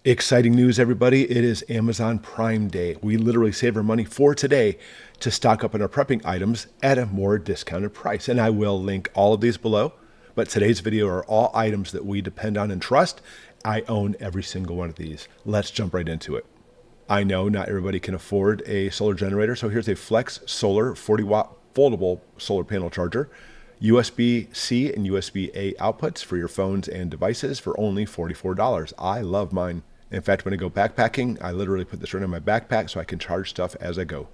Exciting news, everybody. It is Amazon Prime Day. We literally save our money for today to stock up on our prepping items at a more discounted price. And I will link all of these below. But today's video are all items that we depend on and trust. I own every single one of these. Let's jump right into it. I know not everybody can afford a solar generator, so here's a Flex Solar 40-watt foldable solar panel charger. USB-C and USB-A outputs for your phones and devices for only $44. I love mine. In fact, when I go backpacking, I literally put this right in my backpack so I can charge stuff as I go.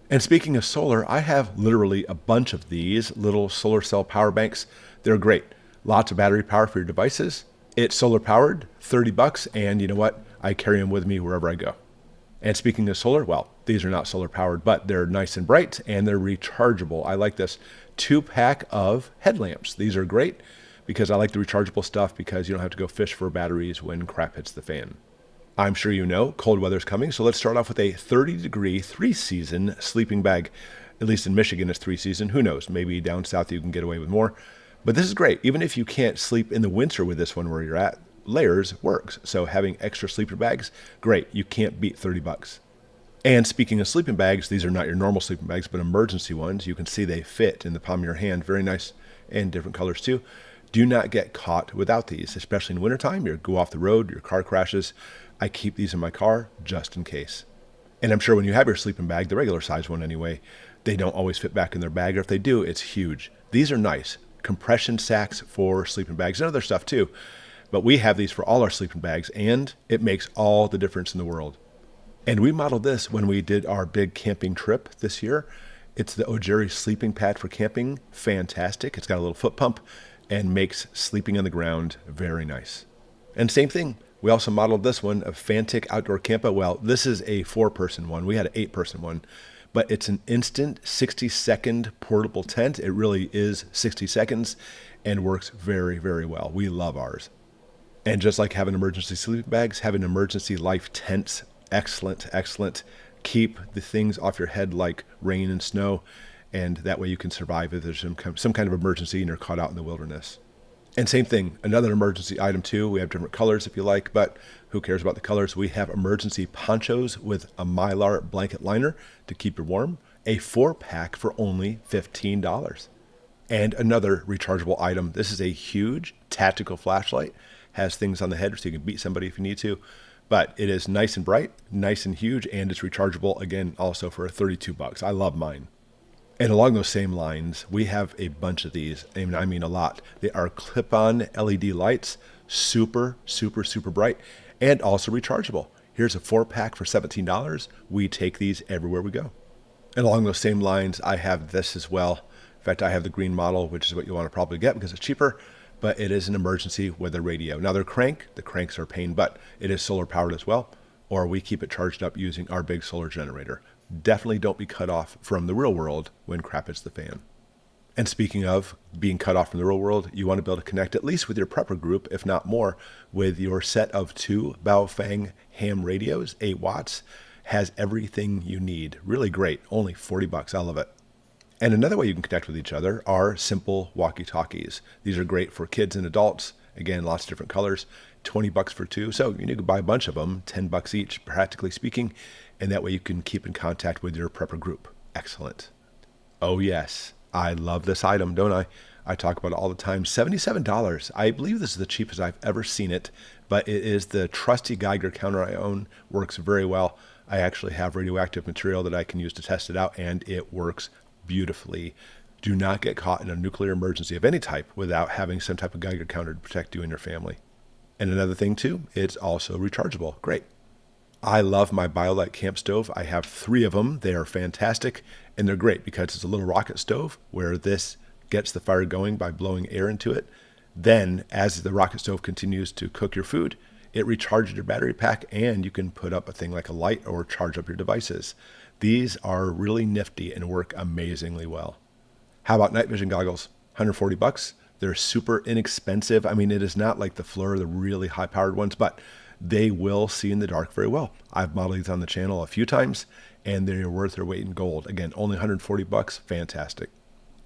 And speaking of solar, I have literally a bunch of these little solar cell power banks. They're great. Lots of battery power for your devices. It's solar powered, 30 bucks, and you know what? I carry them with me wherever I go. And speaking of solar, well, these are not solar powered, but they're nice and bright and they're rechargeable. I like this 2-pack of headlamps. These are great because I like the rechargeable stuff because you don't have to go fish for batteries when crap hits the fan. I'm sure you know cold weather's coming, so let's start off with a 30-degree 3-season sleeping bag. At least in Michigan, it's 3-season. Who knows? Maybe down south you can get away with more. But this is great. Even if you can't sleep in the winter with this one where you're at, layers works. So having extra sleeper bags, great. You can't beat 30 bucks. And speaking of sleeping bags, these are not your normal sleeping bags, but emergency ones. You can see they fit in the palm of your hand. Very nice and different colors too. Do not get caught without these, especially in wintertime. You go off the road, your car crashes. I keep these in my car just in case. And I'm sure when you have your sleeping bag, the regular size one anyway, they don't always fit back in their bag, or if they do, it's huge. These are nice. Compression sacks for sleeping bags and other stuff too. But we have these for all our sleeping bags, and it makes all the difference in the world. And we modeled this when we did our big camping trip this year. It's the Ogery Sleeping Pad for camping. Fantastic. It's got a little foot pump and makes sleeping on the ground very nice. And same thing. We also modeled this one, a Fanttik outdoor camper. Well, this is a 4-person one. We had an 8-person one, but it's an instant 60-second portable tent. It really is 60 seconds and works very, very well. We love ours. And just like having emergency sleeping bags, having emergency life tents, excellent, excellent. Keep the things off your head like rain and snow, and that way you can survive if there's some kind of emergency and you're caught out in the wilderness. And same thing, another emergency item too. We have different colors if you like, but who cares about the colors? We have emergency ponchos with a Mylar blanket liner to keep you warm. A 4-pack for only $15. And another rechargeable item. This is a huge tactical flashlight. Has things on the head so you can beat somebody if you need to. But it is nice and bright, nice and huge, and it's rechargeable, again, also for 32 bucks. I love mine. And along those same lines, we have a bunch of these, and I mean a lot. They are clip-on LED lights, super, super, super bright, and also rechargeable. Here's a 4-pack for $17. We take these everywhere we go. And along those same lines, I have this as well. In fact, I have the green model, which is what you want to probably get because it's cheaper, but it is an emergency weather radio. Now, the cranks are a pain, but it is solar powered as well, or we keep it charged up using our big solar generator. Definitely don't be cut off from the real world when crap hits the fan. And speaking of being cut off from the real world, you want to be able to connect at least with your prepper group, if not more, with your set of 2 Baofeng ham radios, 8 watts, has everything you need. Really great, only 40 bucks, I love it. And another way you can connect with each other are simple walkie talkies. These are great for kids and adults. Again, lots of different colors, 20 bucks for 2. So you can buy a bunch of them, 10 bucks each, practically speaking. And that way you can keep in contact with your prepper group. Excellent. Oh yes, I love this item, don't I? I talk about it all the time. $77. I believe this is the cheapest I've ever seen it, but it is the trusty Geiger Counter I own. Works very well. I actually have radioactive material that I can use to test it out, and it works beautifully. Do not get caught in a nuclear emergency of any type without having some type of Geiger counter to protect you and your family. And another thing too, it's also rechargeable. Great. I love my BioLite Campstove. I have 3 of them. They are fantastic, and they're great because it's a little rocket stove where this gets the fire going by blowing air into it. Then, as the rocket stove continues to cook your food, it recharges your battery pack, and you can put up a thing like a light or charge up your devices. These are really nifty and work amazingly well. How about night vision goggles? 140 bucks. They're super inexpensive. I mean, it is not like the Fleur, the really high-powered ones, but they will see in the dark very well. I've modeled these on the channel a few times, and they're worth their weight in gold. Again, only 140 bucks. Fantastic.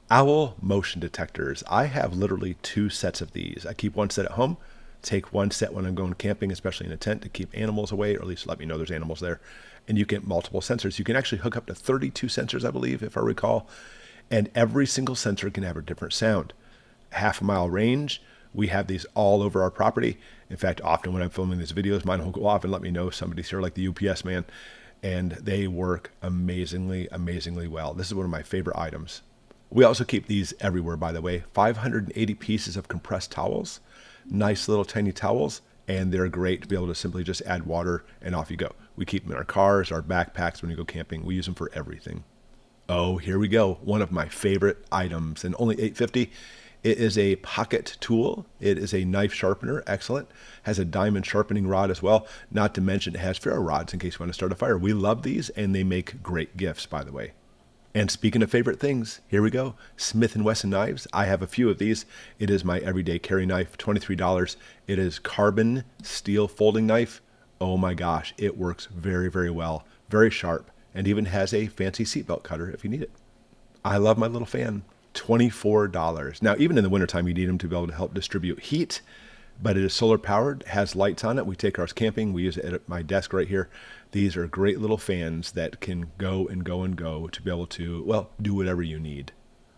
Owl motion detectors. I have literally 2 sets of these. I keep one set at home, take one set when I'm going camping, especially in a tent, to keep animals away, or at least let me know there's animals there. And you get multiple sensors. You can actually hook up to 32 sensors, I believe, if I recall. And every single sensor can have a different sound. Half a mile range. We have these all over our property. In fact, often when I'm filming these videos, mine will go off and let me know somebody's here, like the UPS man. And they work amazingly, amazingly well. This is one of my favorite items. We also keep these everywhere, by the way. 580 pieces of compressed towels. Nice little tiny towels. And they're great to be able to simply just add water and off you go. We keep them in our cars, our backpacks when we go camping. We use them for everything. Oh, here we go. One of my favorite items, and only $8.50. It is a pocket tool. It is a knife sharpener. Excellent. Has a diamond sharpening rod as well. Not to mention it has ferro rods in case you want to start a fire. We love these, and they make great gifts, by the way. And speaking of favorite things, here we go. Smith & Wesson knives. I have a few of these. It is my everyday carry knife, $23. It is carbon steel folding knife. Oh my gosh, it works very, very well. Very sharp, and even has a fancy seatbelt cutter if you need it. I love my little fan. $24. Now, even in the wintertime, you need them to be able to help distribute heat, but it is solar powered, has lights on it. We take ours camping. We use it at my desk right here. These are great little fans that can go and go and go to be able to, well, do whatever you need.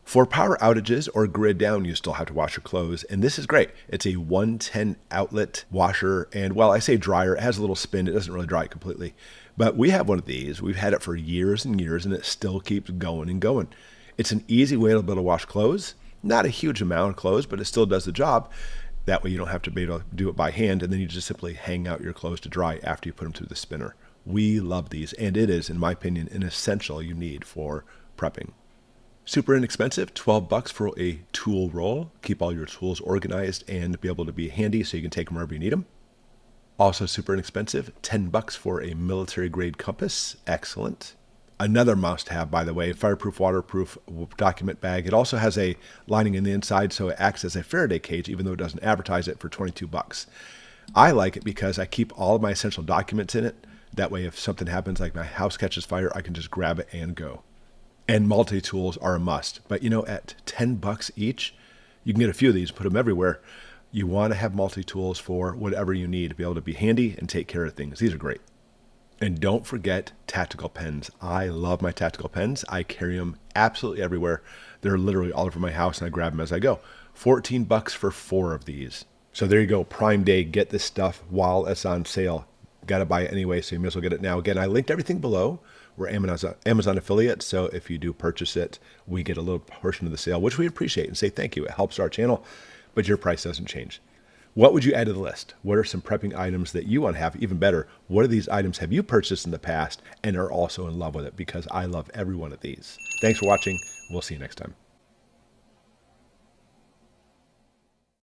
For power outages or grid down, you still have to wash your clothes, and this is great. It's a 110 outlet washer, and while I say dryer, it has a little spin. It doesn't really dry it completely, but we have one of these. We've had it for years and years, and it still keeps going and going. It's an easy way to be able to wash clothes. Not a huge amount of clothes, but it still does the job. That way you don't have to be able to do it by hand, and then you just simply hang out your clothes to dry after you put them through the spinner. We love these, and it is, in my opinion, an essential you need for prepping. Super inexpensive, $12 for a tool roll. Keep all your tools organized and be able to be handy so you can take them wherever you need them. Also super inexpensive, $10 for a military grade compass. Excellent. Another must-have, by the way, fireproof, waterproof document bag. It also has a lining in the inside, so it acts as a Faraday cage, even though it doesn't advertise it, for $22. I like it because I keep all of my essential documents in it. That way, if something happens, like my house catches fire, I can just grab it and go. And multi-tools are a must. But, you know, at $10 each, you can get a few of these, put them everywhere. You want to have multi-tools for whatever you need to be able to be handy and take care of things. These are great. And don't forget tactical pens. I love my tactical pens. I carry them absolutely everywhere. They're literally all over my house, and I grab them as I go. $14 for 4 of these. So there you go. Prime Day. Get this stuff while it's on sale. Got to buy it anyway, so you may as well get it now. Again, I linked everything below. We're Amazon affiliate, so if you do purchase it, we get a little portion of the sale, which we appreciate and say thank you. It helps our channel, but your price doesn't change. What would you add to the list? What are some prepping items that you want to have? Even better, what of these items have you purchased in the past and are also in love with it? Because I love every one of these. Thanks for watching. We'll see you next time.